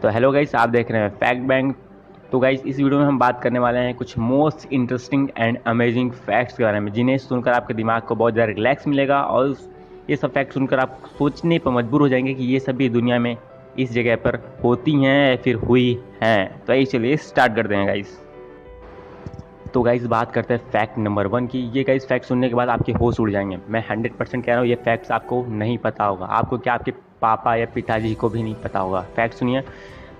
तो hello guys, आप देख रहे हैं फैक्ट बैंक। तो गाइस, इस वीडियो में हम बात करने वाले हैं कुछ most interesting and amazing facts के बारे में, जिन्हें सुनकर आपके दिमाग को बहुत ज़्यादा रिलैक्स मिलेगा और ये सब फैक्ट सुनकर आप सोचने पर मजबूर हो जाएंगे कि ये सब भी दुनिया में इस जगह पर होती हैं या फिर हुई हैं। तो चलिए स्टार्ट करते हैं गाइस। तो गाइस, बात करते हैं फैक्ट नंबर 1 की। ये गाइस फैक्ट सुनने के बाद आपके होश उड़ जाएंगे। मैं 100% कह रहा हूँ, ये फैक्ट्स आपको नहीं पता होगा। आपको क्या, आपके पापा या पिताजी को भी नहीं पता होगा। फैक्ट सुनिए।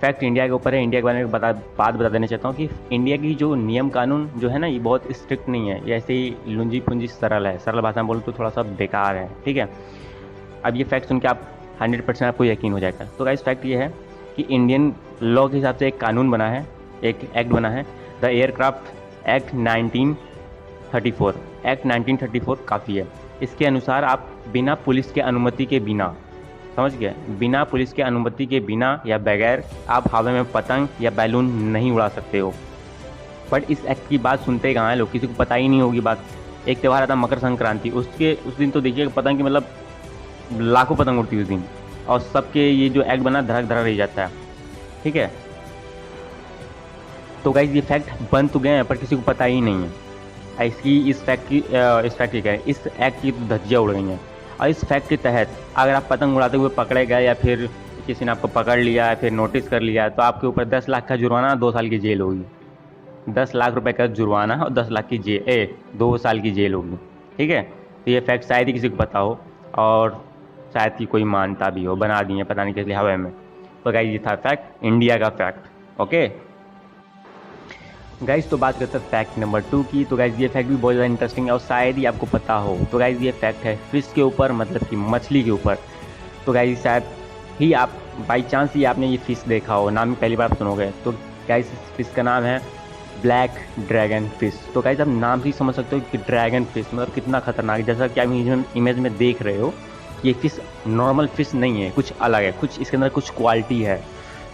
फैक्ट इंडिया के ऊपर है। इंडिया के बारे में बात बता देना चाहता हूँ कि इंडिया की जो नियम कानून जो है ना, ये बहुत स्ट्रिक्ट नहीं है। ये ऐसे ही लुंजी पुंजी सरल है। सरल भाषा में बोलूँ तो थोड़ा सा बेकार है, ठीक है। अब ये फैक्ट सुन के आप 100% आपको यकीन हो जाएगा। तो गाइस, फैक्ट ये है कि इंडियन लॉ के हिसाब से एक कानून बना है, एक एक्ट बना है, द एयरक्राफ्ट एक्ट 1934। एक्ट 1934 काफ़ी है। इसके अनुसार आप बिना पुलिस के अनुमति के बिना, समझ गए, बिना पुलिस के अनुमति के बिना या बगैर आप हवा में पतंग या बैलून नहीं उड़ा सकते हो। बट इस एक्ट की बात सुनते कहाँ हैं लोग, किसी को पता ही नहीं होगी बात। एक त्यौहार आता मकर संक्रांति, उस दिन तो देखिए पतंग की मतलब लाखों पतंग उड़ती है उस दिन, और सबके ये जो एक्ट बना धड़क धड़क रह जाता है, ठीक है। तो गाइस, ये फैक्ट बन तो गए हैं पर किसी को पता ही नहीं है। इस फैक्ट की क्या है, इस एक्ट की तो धज्जियाँ उड़ गई हैं। और इस फैक्ट के तहत अगर आप पतंग उड़ाते हुए पकड़े गए या फिर किसी ने आपको पकड़ लिया या फिर नोटिस कर लिया, तो आपके ऊपर 10 लाख का जुर्माना, 2 साल की जेल होगी। 10 लाख रुपए का जुर्माना और 10 लाख की 2 साल की जेल होगी, ठीक है। तो ये फैक्ट शायद ही किसी को पता हो, और शायद ही कोई मानता भी हो। बना दिए पता नहीं किस लिए हवा में। तो गाइस, ये था फैक्ट, इंडिया का फैक्ट, ओके गाइज। तो बात करते हैं फैक्ट नंबर 2 की। तो गाइज, ये फैक्ट भी बहुत ज़्यादा इंटरेस्टिंग है और शायद ही आपको पता हो। तो गाइज, ये फैक्ट है फिश के ऊपर, मतलब कि मछली के ऊपर। तो गाइज, शायद ही आप बाई चांस ही आपने ये फिश देखा हो, नाम ही पहली बार आप सुनोगे। तो गाइज, इस फिश का नाम है ब्लैक ड्रैगन फिश। तो गाइज, आप नाम से ही समझ सकते हो कि ड्रैगन फिश मतलब कितना खतरनाक है। जैसा कि आप इमेज में देख रहे हो, ये फिश नॉर्मल फिश नहीं है, कुछ अलग है, कुछ इसके अंदर कुछ क्वालिटी है।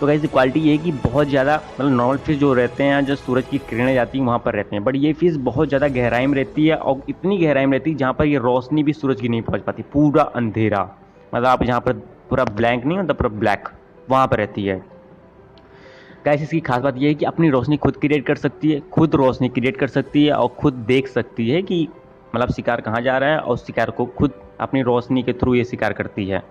तो गाइस, क्वालिटी ये है कि बहुत ज़्यादा, मतलब नॉर्मल फिश जो रहते हैं, जो सूरज की किरणें जाती हैं वहाँ पर रहते हैं, बट ये फिश बहुत ज़्यादा गहराई में रहती है, और इतनी गहराई में रहती है जहाँ पर ये रोशनी भी सूरज की नहीं पहुँच पाती। पूरा अंधेरा, मतलब आप जहाँ पर पूरा ब्लैंक नहीं होता, पूरा ब्लैक, वहाँ पर रहती है। गाइस, इसकी खास बात ये है कि अपनी रोशनी खुद क्रिएट कर सकती है, खुद रोशनी क्रिएट कर सकती है, और खुद देख सकती है कि मतलब शिकार कहाँ जा रहा है, और शिकार को खुद अपनी रोशनी के थ्रू ये शिकार करती है।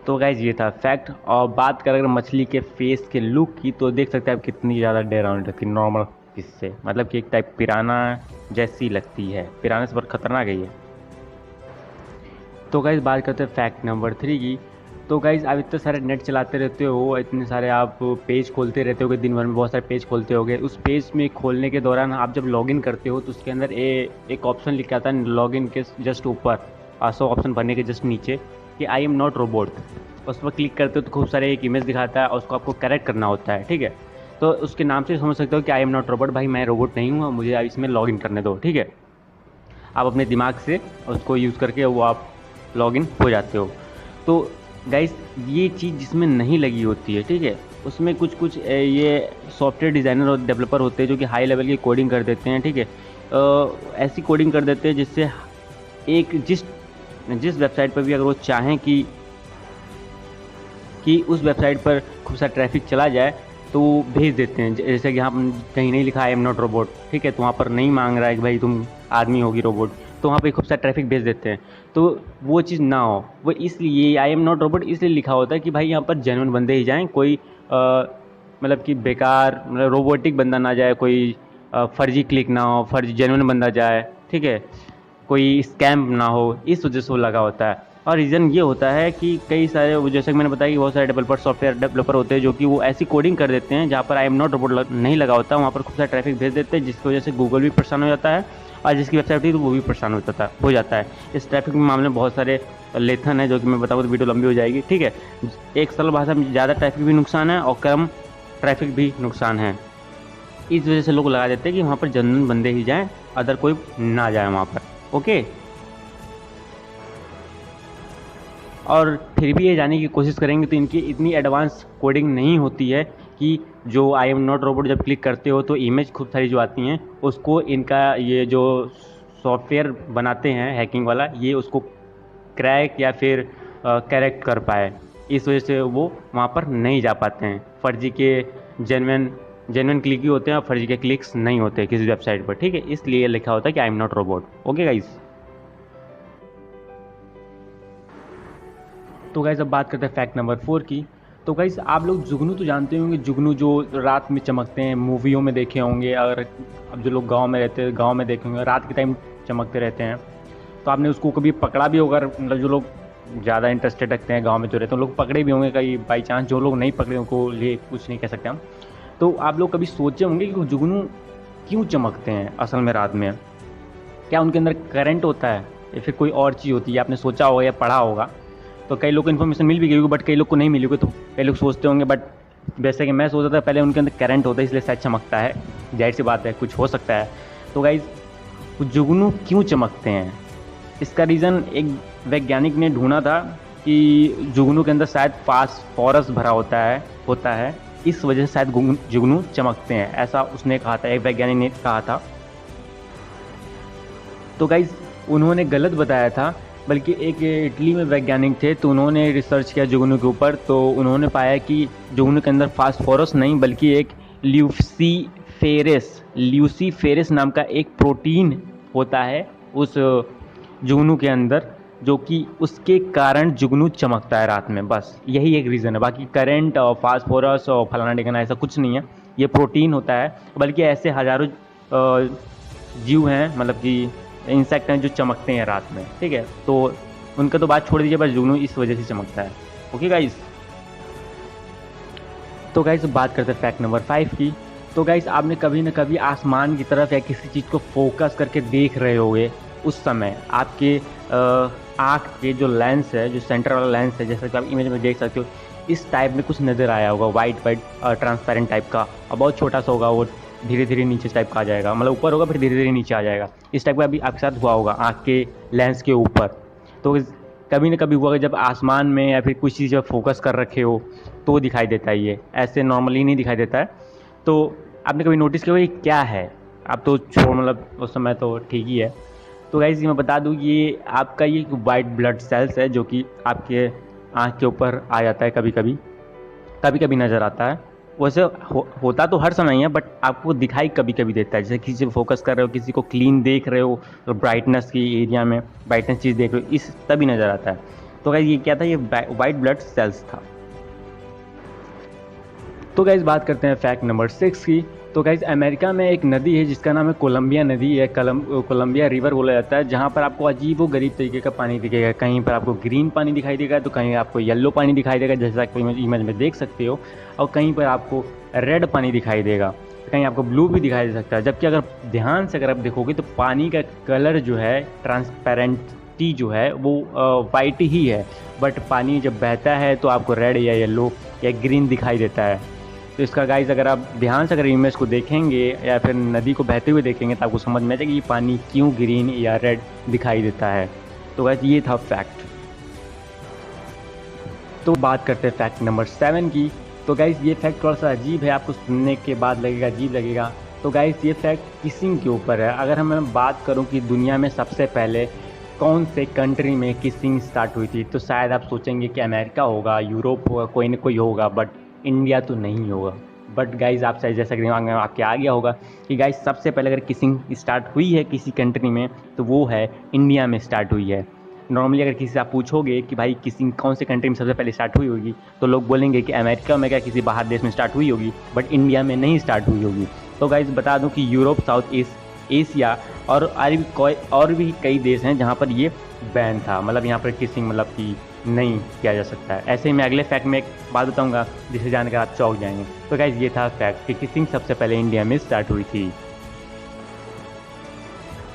तो गाइज, ये था फैक्ट। और बात करें अगर मछली के फेस के लुक की, तो देख सकते हैं आप कितनी ज़्यादा डरावनी लगती है नॉर्मल फिश से, मतलब कि एक टाइप पिराना जैसी लगती है, पिराना से पर खतरनाक है ये। तो गाइज, बात करते हैं फैक्ट नंबर 3 की। तो गाइज, आप इतने सारे नेट चलाते रहते हो, इतने सारे आप पेज खोलते रहते हो, दिन भर में बहुत सारे पेज खोलते होगे। उस पेज में खोलने के दौरान आप जब लॉगिन करते हो तो उसके अंदर एक ऑप्शन लिख के आता है लॉगिन के जस्ट ऊपर, 100 ऑप्शन भरने के जस्ट नीचे, कि आई एम नॉट रोबोट। उस पर क्लिक करते हो तो खूब सारे एक इमेज दिखाता है और उसको आपको करेक्ट करना होता है, ठीक है। तो उसके नाम से समझ सकते हो कि आई एम नॉट रोबोट, भाई मैं रोबोट नहीं हूँ, मुझे इसमें लॉगिन करने दो, ठीक है। आप अपने दिमाग से उसको यूज़ करके वो आप लॉगिन हो जाते हो। तो गाइस, ये चीज़ जिसमें नहीं लगी होती है, ठीक है, उसमें कुछ ये सॉफ्टवेयर डिज़ाइनर और डेवलपर होते हैं जो कि हाई लेवल की कोडिंग कर देते हैं, ठीक है। ऐसी कोडिंग कर देते हैं जिससे एक जिस वेबसाइट पर भी अगर वो चाहें कि उस वेबसाइट पर खूब सारा ट्रैफिक चला जाए तो वो भेज देते हैं। जैसे कि यहाँ कहीं नहीं लिखा आई एम नॉट रोबोट, ठीक है, तो वहाँ पर नहीं मांग रहा है कि भाई तुम आदमी होगी रोबोट, तो वहाँ पे खूब सारा ट्रैफिक भेज देते हैं। तो वो चीज़ ना हो, वो इसलिए आई एम नॉट रोबोट इसलिए लिखा होता है कि भाई यहाँ पर जेन्युइन बंदे ही जाएँ, कोई मतलब कि बेकार, मतलब रोबोटिक बंदा ना जाए, कोई फर्जी क्लिक ना हो, फर्जी जेन्युइन बंदा जाए, ठीक है, कोई स्कैम ना हो, इस वजह से वो लगा होता है। और रीज़न ये होता है कि कई सारे, जैसे कि मैंने बताया कि बहुत सारे डेवलपर, सॉफ्टवेयर डेवलपर होते हैं जो कि वो ऐसी कोडिंग कर देते हैं जहाँ पर आई एम नॉट रोबोट नहीं लगा होता, वहाँ पर खूब सारा ट्रैफिक भेज देते हैं, जिसकी वजह से गूगल भी परेशान हो जाता है और जिसकी वेबसाइट थी तो वो भी परेशान हो जाता है। इस ट्रैफिक के मामले में बहुत सारे लेथन है जो कि मैं बताऊँ तो वीडियो लंबी हो जाएगी, ठीक है। एक सरल भाषा में ज़्यादा ट्रैफिक भी नुकसान है और कम ट्रैफिक भी नुकसान है। इस वजह से लोग लगा देते हैं कि वहाँ पर जनरल बंदे ही जाएँ, अदर कोई ना जाए वहाँ पर, ओके। और फिर भी ये जानने की कोशिश करेंगे तो इनकी इतनी एडवांस कोडिंग नहीं होती है कि जो आई एम नॉट रोबोट जब क्लिक करते हो तो इमेज खूब सारी जो आती हैं उसको इनका ये जो सॉफ्टवेयर बनाते हैं हैकिंग वाला, ये उसको क्रैक या फिर करेक्ट कर पाए। इस वजह से वो वहाँ पर नहीं जा पाते हैं। फर्जी के जेन्युइन क्लिक ही होते हैं और फर्जी के क्लिक्स नहीं होते किसी वेबसाइट पर, ठीक है। इसलिए लिखा होता है कि I am not robot. Okay guys, तो गाइस अब बात करते हैं फैक्ट नंबर 4 की। तो गाइस आप लोग जुगनू तो जानते होंगे, जुगनू जो रात में चमकते हैं, मूवियों में देखे होंगे। अगर अब जो लोग गांव में रहते हैं, गांव में देखे होंगे रात के टाइम चमकते रहते हैं। तो आपने उसको कभी पकड़ा भी होगा, मतलब जो लोग ज़्यादा इंटरेस्टेड रखते हैं गांव में जो रहते हैं लोग पकड़े भी होंगे कहीं बाई चांस। जो लोग नहीं पकड़े उनको लिए कुछ नहीं कह सकते हम। तो आप लोग कभी सोचे होंगे कि जुगनू क्यों चमकते हैं असल में रात में? क्या उनके अंदर करंट होता है या फिर कोई और चीज़ होती है? आपने सोचा होगा या पढ़ा होगा। तो कई लोग को इन्फॉर्मेशन मिल भी गई होगी, बट कई लोग को नहीं मिली होगी। तो कई लोग सोचते होंगे, बट जैसे कि मैं सोचता था पहले उनके अंदर करंट होता है इसलिए शायद चमकता है। जाहिर सी बात है, कुछ हो सकता है। तो गाइज जुगनू क्यों चमकते हैं, इसका रीज़न एक वैज्ञानिक ने ढूंढा था कि जुगनू के अंदर शायद फास्फोरस भरा होता है। इस वजह से शायद जुगनू चमकते हैं, ऐसा उसने कहा था, एक वैज्ञानिक ने कहा था। तो गाइज उन्होंने गलत बताया था, बल्कि एक इटली में वैज्ञानिक थे, तो उन्होंने रिसर्च किया जुगनू के ऊपर। तो उन्होंने पाया कि जुगनू के अंदर फास्फोरस नहीं बल्कि एक ल्यूसीफेरस नाम का एक प्रोटीन होता है उस जुगनू के अंदर, जो कि उसके कारण जुगनू चमकता है रात में। बस यही एक रीज़न है, बाकी करंट और फास्फोरस और फलाना ढिकाना ऐसा कुछ नहीं है। ये प्रोटीन होता है, बल्कि ऐसे हज़ारों जीव हैं, मतलब कि इंसेक्ट हैं जो चमकते हैं रात में, ठीक है। तो उनका तो बात छोड़ दीजिए, बस जुगनू इस वजह से चमकता है। ओके गाइस, तो गाइस बात करते हैं फैक्ट नंबर 5 की। तो गाइस आपने कभी ना कभी आसमान की तरफ या किसी चीज़ को फोकस करके देख रहे होंगे, उस समय आपके आँख के जो लेंस है, जो सेंटर वाला लेंस है, जैसा कि आप इमेज में देख सकते हो, इस टाइप में कुछ नज़र आया होगा, वाइट ट्रांसपेरेंट टाइप का, और बहुत छोटा सा होगा, वो धीरे धीरे नीचे टाइप का आ जाएगा, मतलब ऊपर होगा फिर धीरे धीरे नीचे आ जाएगा। इस टाइप का अभी आपके साथ हुआ होगा आँख के लेंस के ऊपर। तो कभी ना कभी हुआ होगा जब आसमान में या फिर कुछ चीज़ फोकस कर रखे हो तो दिखाई देता है, ये ऐसे नॉर्मली नहीं दिखाई देता है। तो आपने कभी नोटिस किया ये क्या है? आप तो छोड़, मतलब उस समय तो ठीक ही है। तो गाइस ये मैं बता दूँ, ये आपका ये वाइट ब्लड सेल्स है जो कि आपके आँख के ऊपर आ जाता है, कभी कभी नज़र आता है। वैसे होता तो हर समय है, बट आपको दिखाई कभी कभी देता है। जैसे किसी को फोकस कर रहे हो, किसी को क्लीन देख रहे हो, तो ब्राइटनेस की एरिया में ब्राइटनेस चीज़ देख रहे हो, इस तभी नज़र आता है। तो गाइस ये क्या था? ये वाइट ब्लड सेल्स था। तो गाइस बात करते हैं फैक्ट नंबर 6 की। तो गाइस अमेरिका में एक नदी है जिसका नाम है कोलंबिया नदी है, कोलंबिया रिवर बोला जाता है, जहाँ पर आपको अजीब व गरीब तरीके का पानी दिखेगा। कहीं पर आपको ग्रीन पानी दिखाई देगा, तो कहीं आपको येलो पानी दिखाई देगा, जैसा कि इमेज में देख सकते हो, और कहीं पर आपको रेड पानी दिखाई देगा, कहीं आपको ब्लू भी दिखाई दे सकता है। जबकि अगर ध्यान से अगर आप देखोगे तो पानी का कलर जो है, ट्रांसपेरेंटी जो है वो वाइट ही है, बट पानी जब बहता है तो आपको रेड या येलो या ग्रीन दिखाई देता है। तो इसका गाइस अगर आप ध्यान से अगर इमेज को देखेंगे या फिर नदी को बहते हुए देखेंगे तो आपको समझ में आ जाएगा कि पानी क्यों ग्रीन या रेड दिखाई देता है। तो गाइस ये था फैक्ट। तो बात करते हैं फैक्ट नंबर 7 की। तो गाइस ये फैक्ट थोड़ा सा अजीब है, आपको सुनने के बाद लगेगा अजीब लगेगा। तो गाइस ये फैक्ट किसिंग के ऊपर है। अगर मैं बात करूं कि दुनिया में सबसे पहले कौन से कंट्री में किसिंग स्टार्ट हुई थी, तो शायद आप सोचेंगे कि अमेरिका होगा, यूरोप होगा, कोई ना कोई होगा, बट इंडिया तो नहीं होगा। बट गाइज आप शायद जैसा कि दिमाग में आपके आ गया होगा कि गाइज सबसे पहले अगर किसिंग स्टार्ट हुई है किसी कंट्री में तो वो है इंडिया में स्टार्ट हुई है। नॉर्मली अगर किसी से आप पूछोगे कि भाई किसिंग कौन से कंट्री में सबसे पहले स्टार्ट हुई होगी, तो लोग बोलेंगे कि अमेरिका में, क्या किसी बाहर देश में स्टार्ट हुई होगी, बट इंडिया में नहीं स्टार्ट हुई होगी। तो गाइज बता दूं कि यूरोप, साउथ ईस्ट एशिया और भी कई देश हैं जहाँ पर ये बैन था, मतलब यहाँ पर किसिंग मतलब कि नहीं किया जा सकता है। ऐसे ही मैं अगले फैक्ट में एक बात बताऊंगा जिसे जानकर आप चौंक जाएंगे। तो गाइज ये था फैक्ट कि किसिंग सबसे पहले इंडिया में स्टार्ट हुई थी।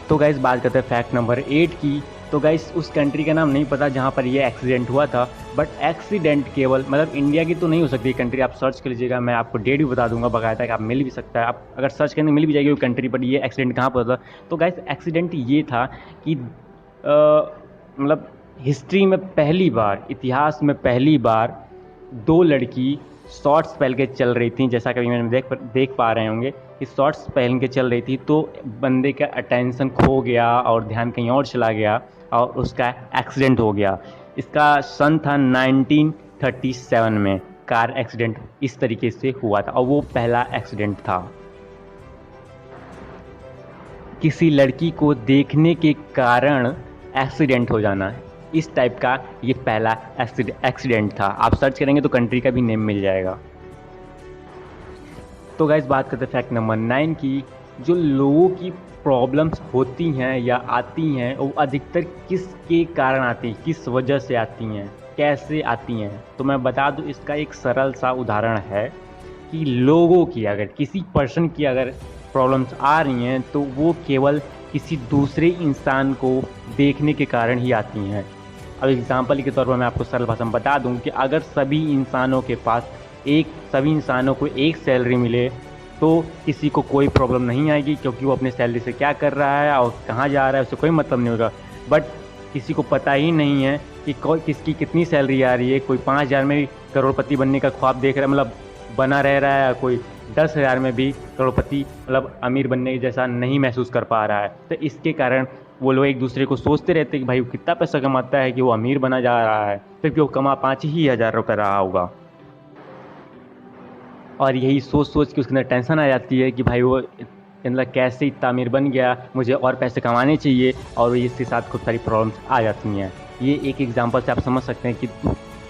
तो गाइज बात करते हैं फैक्ट नंबर 8 की। तो गाइज उस कंट्री का नाम नहीं पता जहाँ पर ये एक्सीडेंट हुआ था, बट एक्सीडेंट केवल मतलब इंडिया की तो नहीं हो सकती कंट्री, आप सर्च कर लीजिएगा, मैं आपको डेट भी बता दूंगा बकायदा कि आप मिल भी सकता है, आप अगर सर्च करेंगे मिल भी जाएगी वो कंट्री, पर ये एक्सीडेंट कहाँ पर था। तो गाइज एक्सीडेंट ये था कि मतलब हिस्ट्री में पहली बार, इतिहास में पहली बार 2 लड़की शॉर्ट्स पहन के चल रही थी, जैसा कि मैंने देख पा रहे होंगे कि शॉर्ट्स पहन के चल रही थी, तो बंदे का अटेंशन खो गया और ध्यान कहीं और चला गया और उसका एक्सीडेंट हो गया। इसका सन था 1937 में कार एक्सीडेंट इस तरीके से हुआ था और वो पहला एक्सीडेंट था। किसी लड़की को देखने के कारण एक्सीडेंट हो जाना, इस टाइप का ये पहला एक्सीडेंट था। आप सर्च करेंगे तो कंट्री का भी नेम मिल जाएगा। तो गाइस बात करते हैं फैक्ट नंबर 9 की। जो लोगों की प्रॉब्लम्स होती हैं या आती हैं वो अधिकतर किसके कारण आती हैं, किस वजह से आती हैं, कैसे आती हैं। तो मैं बता दूं, इसका एक सरल सा उदाहरण है कि लोगों की, अगर किसी पर्सन की अगर प्रॉब्लम्स आ रही हैं तो वो केवल किसी दूसरे इंसान को देखने के कारण ही आती हैं। अब एग्जांपल के तौर पर मैं आपको सरल भाषा में बता दूं कि अगर सभी इंसानों को एक सैलरी मिले तो किसी को कोई प्रॉब्लम नहीं आएगी, क्योंकि वो अपने सैलरी से क्या कर रहा है और कहाँ जा रहा है उससे कोई मतलब नहीं होगा। बट किसी को पता ही नहीं है कि किसकी कितनी सैलरी आ रही है। कोई 5,000 में भी करोड़पति बनने का ख्वाब देख रहा है, मतलब बना रह रहा है, कोई 10,000 में भी करोड़पति मतलब अमीर बनने जैसा नहीं महसूस कर पा रहा है। तो इसके कारण वो लोग एक दूसरे को सोचते रहते हैं कि भाई वो कितना पैसा कमाता है कि वो अमीर बना जा रहा है, क्योंकि वो कमा 5,000 रुपये रहा होगा। और यही सोच सोच के उसके अंदर टेंशन आ जाती है कि भाई वो मतलब कैसे इतना अमीर बन गया, मुझे और पैसे कमाने चाहिए, और इसके साथ खूब सारी प्रॉब्लम्स आ जाती हैं। ये एक एग्जांपल से आप समझ सकते हैं कि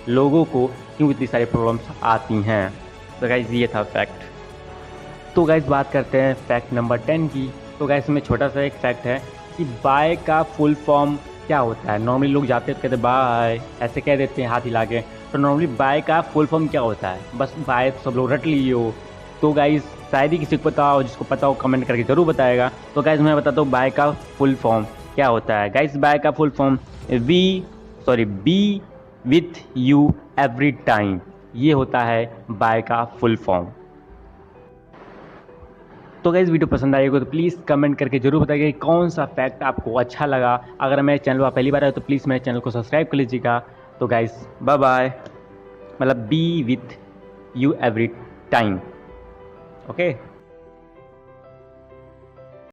लोगों को क्यों इतनी सारी प्रॉब्लम्स आती हैं। तो गाइस ये था फैक्ट। तो गाइस बात करते हैं फैक्ट नंबर 10 की। तो गाइस में छोटा सा एक फैक्ट है कि बाय का फुल फॉर्म क्या होता है। नॉर्मली लोग जाते हैं तो कहते हैं बाय, ऐसे कह देते हैं हाथ हिला के। तो नॉर्मली बाय का फुल फॉर्म क्या होता है, बस बाय सब लोग रट लिए हो। तो गाइस शायद ही किसी को पता हो, जिसको पता हो कमेंट करके ज़रूर बताएगा। तो गाइस मैं बताता हूँ बाय का फुल फॉर्म क्या होता है। गाइस बाय का full form B with you every time, ये होता है बाय का फुल फॉर्म। तो गाइस वीडियो पसंद आएगा तो प्लीज़ कमेंट करके जरूर बताइए कि कौन सा फैक्ट आपको अच्छा लगा। अगर मेरे चैनल पर पहली बार आए तो प्लीज़ मेरे चैनल को सब्सक्राइब कर लीजिएगा। तो गाइस बाय बाय, मतलब B with you every time. Okay.